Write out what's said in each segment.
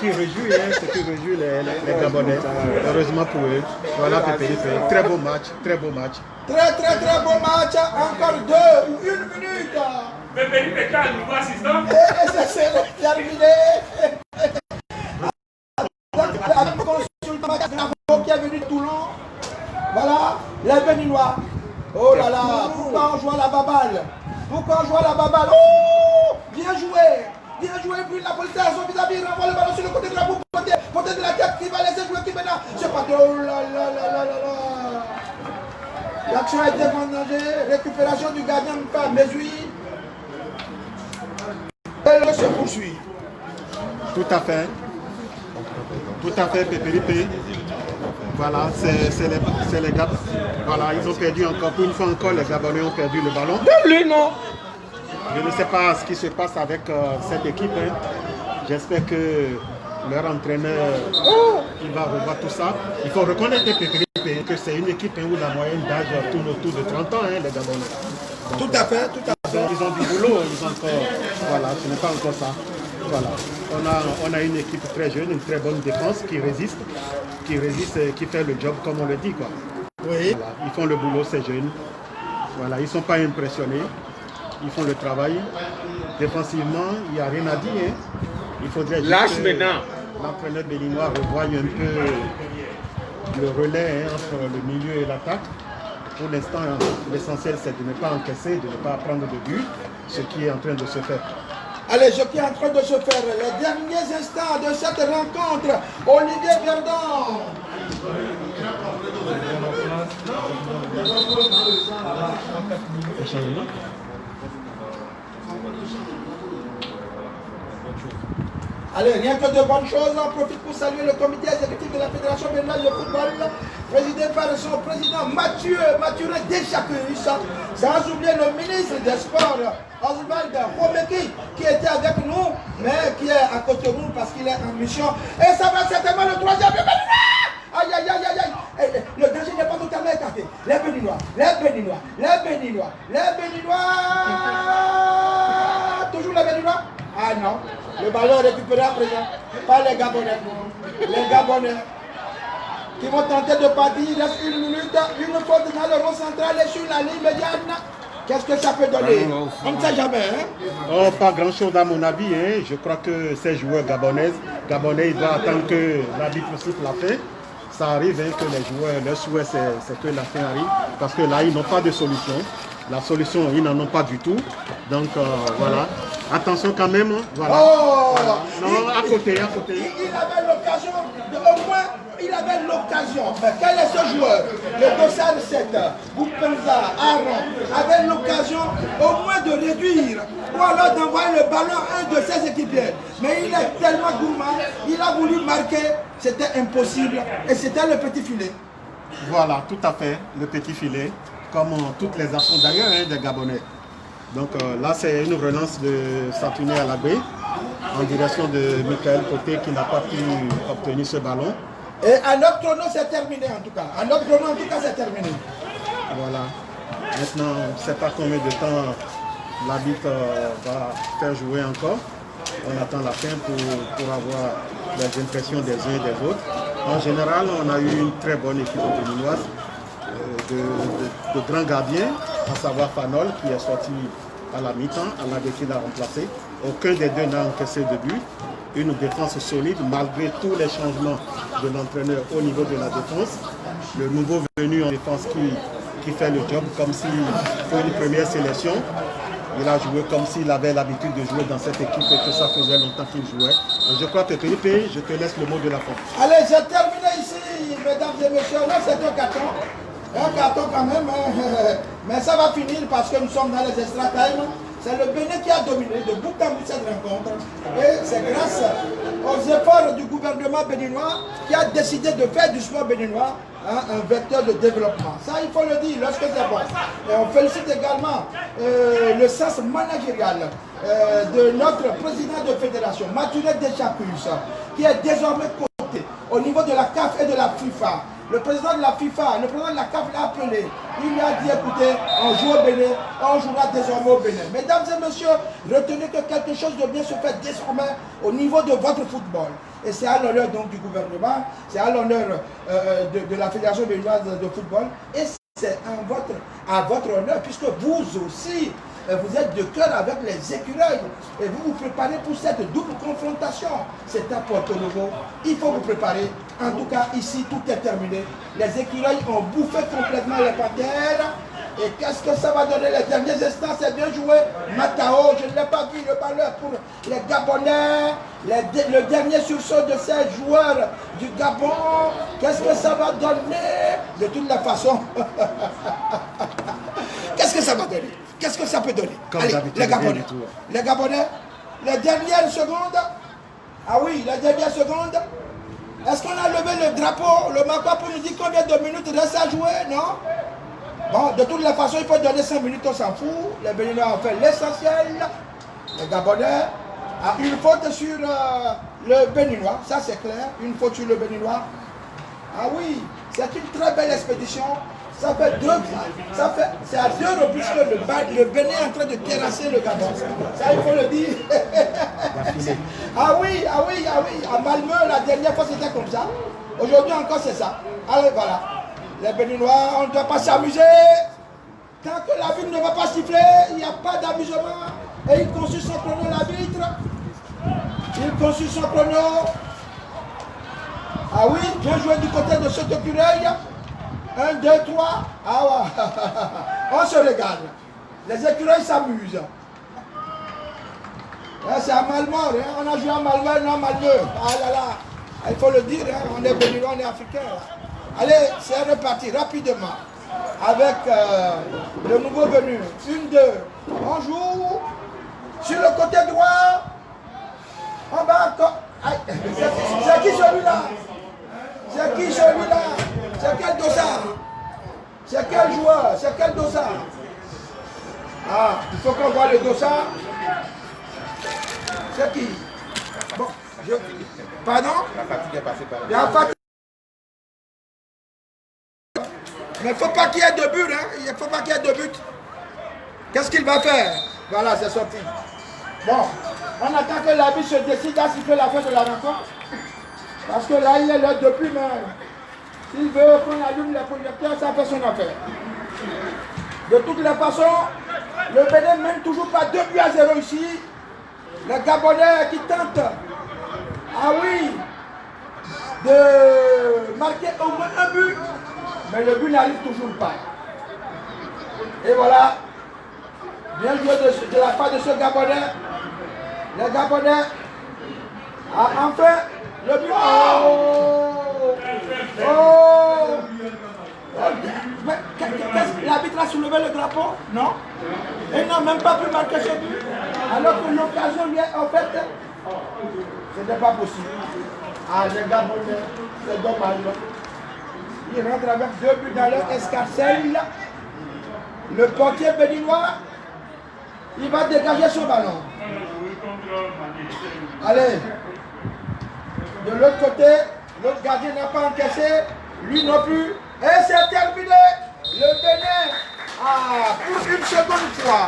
ce qui réjouit les Gabonais. Heureusement pour eux. Voilà Pépé. Très beau match, très beau match. Très beau match. Encore 2 ou 1 minute. Pépé, calme, nouveau assistant. Et c'est terminé. Avec le consultant qui est venu de Toulon. Voilà, les Béninois. Oh là là, pourquoi on joue à la baballe? Oh, bien joué, puis la police a son vis-à-vis, renvoie le ballon sur le côté de la boucle, côté de la tête, qui va laisser jouer qui maintenant. C'est pas de... Oh là là. L'action a été vendangée, récupération du gardien par Mesui. Et le se poursuit. Tout à fait, Pépé. Voilà, c'est les gars. Voilà, ils ont perdu encore. Pour une fois encore, les Gabonais ont perdu le ballon. Lui, non. Je ne sais pas ce qui se passe avec cette équipe. Hein. J'espère que leur entraîneur il va revoir tout ça. Il faut reconnaître que c'est une équipe où la moyenne d'âge tourne autour de 30 ans, hein, les Gabonais. Donc, tout à fait. Ils ont du boulot, voilà, ce n'est pas encore ça. Voilà. On a une équipe très jeune, une très bonne défense qui résiste et qui fait le job comme on le dit, quoi. Oui. Voilà, ils font le boulot, ces jeunes. Voilà, ils ne sont pas impressionnés. Ils font le travail. Défensivement, il n'y a rien à dire. Hein. Il faudrait lâche maintenant. L'entraîneur béninois revoie un peu le relais entre le milieu et l'attaque. Pour l'instant, l'essentiel, c'est de ne pas encaisser, de ne pas prendre de but, ce qui est en train de se faire. Allez, ce qui est en train de se faire, les derniers instants de cette rencontre, Olivier Verdon. Allez, rien que de bonnes choses, on profite pour saluer le comité exécutif de la Fédération béninoise de football, présidé par son président Mathieu Deschacus, sans oublier le ministre des Sports, Oswald Romeki, qui était avec nous, mais qui est à côté de nous parce qu'il est en mission. Et ça va certainement le 3e but. Aïe. Le danger n'est pas totalement écarté. Les Béninois. Toujours les Béninois. Ah non, le ballon est récupéré à présent par les Gabonais. Les Gabonais qui vont tenter de partir. Il reste 1 minute, une faute dans le rond central et sur la ligne médiane. Qu'est-ce que ça peut donner? On ne sait jamais. Hein? Oh, pas grand-chose à mon avis. Hein. Je crois que ces joueurs gabonais, ils doivent attendre que l'arbitre siffle la fin. Ça arrive hein, que les joueurs, leur souhait c'est que la fin arrive. Parce que là, ils n'ont pas de solution. La solution, ils n'en ont pas du tout. Donc voilà. Attention quand même. Voilà. Oh, voilà. Non, à côté. Il avait l'occasion, au moins, il avait l'occasion. Quel est ce joueur? Le Dossal 7, Boupenza, Aaron, avait l'occasion au moins de réduire ou alors d'envoyer le ballon à un de ses équipiers. Mais il est tellement gourmand, il a voulu marquer, c'était impossible. Et c'était le petit filet. Voilà, tout à fait, le petit filet. Comme toutes les actions d'ailleurs hein, des Gabonais. Donc là, c'est une relance de Santouné à Alagbé en direction de Michael Côté qui n'a pas pu obtenir ce ballon. Et à notre chrono, c'est terminé en tout cas. À notre chrono, en tout cas, c'est terminé. Voilà. Maintenant, on ne sait pas combien de temps l'arbitre va faire jouer encore. On attend la fin pour avoir les impressions des uns et des autres. En général, on a eu une très bonne équipe béninoise. De grands gardiens, à savoir Fanol qui est sorti à la mi-temps, Alagbé qui l'a remplacé. Aucun des deux n'a encaissé de but. Une défense solide malgré tous les changements de l'entraîneur au niveau de la défense. Le nouveau venu en défense qui fait le job comme si pour une première sélection. Il a joué comme s'il avait l'habitude de jouer dans cette équipe et que ça faisait longtemps qu'il jouait. Et je crois que Philippe, je te laisse le mot de la fin. Allez, j'ai terminé ici, mesdames et messieurs. Là, c'est un carton. Un carton quand même, hein. Mais ça va finir parce que nous sommes dans les extra time. C'est le Bénin qui a dominé de bout en bout cette rencontre. Et c'est grâce aux efforts du gouvernement béninois qui a décidé de faire du sport béninois un vecteur de développement. Ça, il faut le dire lorsque c'est bon. Et on félicite également le sens managérial de notre président de fédération, Mathieu Deschacus, qui est désormais coté au niveau de la CAF et de la FIFA. Le président de la FIFA, le président de la CAF l'a appelé. Il lui a dit, écoutez, on joue au Bénin, on jouera désormais au Bénin. Mesdames et messieurs, retenez que quelque chose de bien se fait désormais au niveau de votre football. Et c'est à l'honneur donc du gouvernement, c'est à l'honneur de la Fédération béninoise de football. Et c'est à votre honneur, puisque vous aussi, vous êtes de cœur avec les écureuils et vous vous préparez pour cette double confrontation. C'est à Porto Novo, il faut vous préparer. En tout cas, ici, tout est terminé. Les écureuils ont bouffé complètement les panthères. Et qu'est-ce que ça va donner les derniers instants? C'est bien joué. Matao, je ne l'ai pas vu, le ballon pour les Gabonais. Le dernier sursaut de ces joueurs du Gabon. Qu'est-ce que ça va donner? De toutes les façons. Qu'est-ce que ça va donner? Qu'est-ce que ça peut donner? Allez, les Gabonais. Les Gabonais, les dernières secondes. Ah oui, les dernières secondes. Est-ce qu'on a levé le drapeau, le maca pour nous dire combien de minutes reste à jouer? Non? Bon, de toutes les façons, il faut donner 5 minutes, on s'en fout. Les Béninois ont fait l'essentiel. Les Gabonais, une faute sur le Béninois, ça c'est clair. Une faute sur le Béninois. Ah oui, c'est une très belle expédition. Ça fait c'est à 2 reprises que le Bénin est en train de terrasser le Gabon. Ça, il faut le dire. Ah oui. À Malmö, la dernière fois, c'était comme ça. Aujourd'hui encore, c'est ça. Allez, voilà. Les Béninois, on ne doit pas s'amuser. Tant que la ville ne va pas siffler, il n'y a pas d'amusement. Et il consulte son chrono, l'arbitre. Il consulte son chrono. Ah oui, bien joué du côté de ce écureuil. 1, 2, 3. Ah ouais. On se régale. Les écureuils s'amusent. C'est à Malmö. Hein. On a joué à Malmö, non Malmö. Ah là là. Il faut le dire, hein. On est béninois, on est africains. Allez, c'est reparti rapidement. Avec le nouveau venu. 1, 2. On joue. Sur le côté droit. On va encore. C'est qui celui-là? C'est qui celui-là? C'est quel dossard? C'est quel joueur? C'est quel dossard? Ah, il faut qu'on voit le dossard. C'est qui? Bon, pardon? La fatigue est passée par là. La fatigue. Mais il ne faut pas qu'il y ait de but, hein? Il ne faut pas qu'il y ait de but. Qu'est-ce qu'il va faire? Voilà, c'est sorti. Bon, on attend que l'arbitre se décide à siffler la fin de la rencontre. Parce que là, il est là depuis même. S'il veut qu'on allume les projecteurs, ça fait son affaire. De toutes les façons, le Bénin mène toujours pas 2 buts à 0 ici. Les Gabonais qui tentent, ah oui, de marquer au moins un but, mais le but n'arrive toujours pas. Et voilà, bien joué de la part de ce Gabonais. Les Gabonais, enfin, le but. L'arbitre a soulevé le drapeau? Non. Il n'a même pas pu marquer ce but. Alors que l'occasion lui est offerte. Ce n'est pas possible. Ah, les Gabonais, c'est dommage. Ils rentrent avec 2 buts dans leur escarcelle. Le portier béninois, il va dégager son ballon. Allez. De l'autre côté, l'autre gardien n'a pas encaissé, lui non plus. Et c'est terminé. Le Bénin a, pour une seconde fois,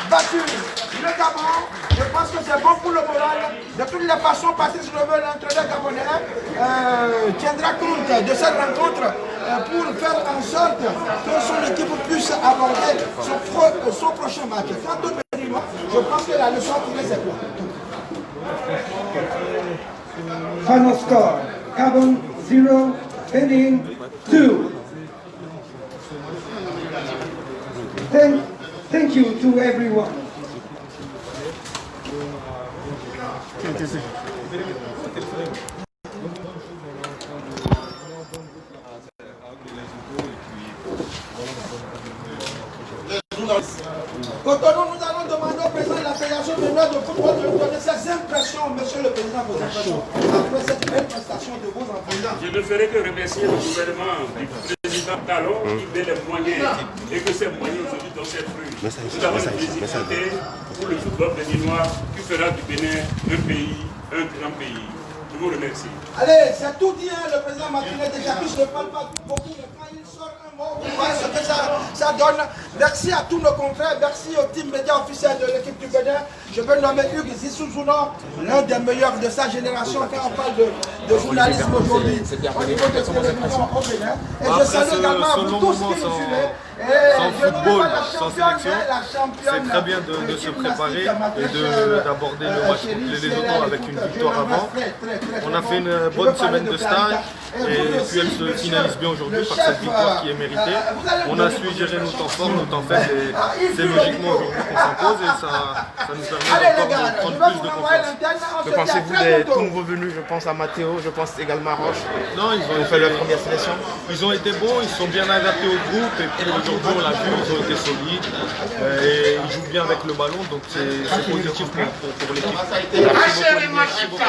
battu le Gabon. Je pense que c'est bon pour le moral. De toutes les façons, Patrice Leveux, l'entraîneur gabonais, tiendra compte de cette rencontre pour faire en sorte que son équipe puisse aborder son prochain match. Quant au Béninois, je pense que la leçon pour les quoi. Final score, Gabon 0, Benin 2. Thank you to everyone. Cotonou, nous allons demander au président de la Fédération béninoise de football de nous donner ses impressions, monsieur le président, vos impressions, après cette belle prestation de vos enfants. Je ne ferai que remercier le gouvernement du président Talon qui met les moyens et que ces moyens aujourd'hui dans cette rue. Nous avons une visibilité pour le football béninois qui fera du Bénin un pays, un grand pays. Je vous remercie. Allez, c'est tout dit, hein, le président Martinez déjà plus ne parle pas beaucoup, mais quand il sort un mot, vous voyez ce que ça donne. Merci à tous nos confrères, merci au team média officiel de l'équipe du Bénin. Je veux nommer Hugues Zissouzouna, l'un des meilleurs de sa génération quand on parle de journalisme aujourd'hui au niveau de télévision au Bénin. Et je salue également vous tous qui nous suivez. Sans football, sans sélection, c'est très bien de se préparer et d'aborder le match contre les Lesotho avec une victoire avant. On a fait une bonne semaine de stage et puis elle se finalise bien aujourd'hui par cette victoire qui est méritée. On a su gérer nos temps forts, nos temps faibles et c'est logiquement aujourd'hui qu'on s'impose et ça nous permet encore de prendre plus de confiance. Que pensez-vous des tout nouveaux venus? Je pense à Mathéo, je pense également à Roche. Non, ils ont fait leur première sélection. Ils ont été bons, ils sont bien adaptés au groupe et puis aujourd'hui on l'a vu, ils ont été solides et ils jouent bien avec le ballon donc c'est positif pour l'équipe. Merci beaucoup.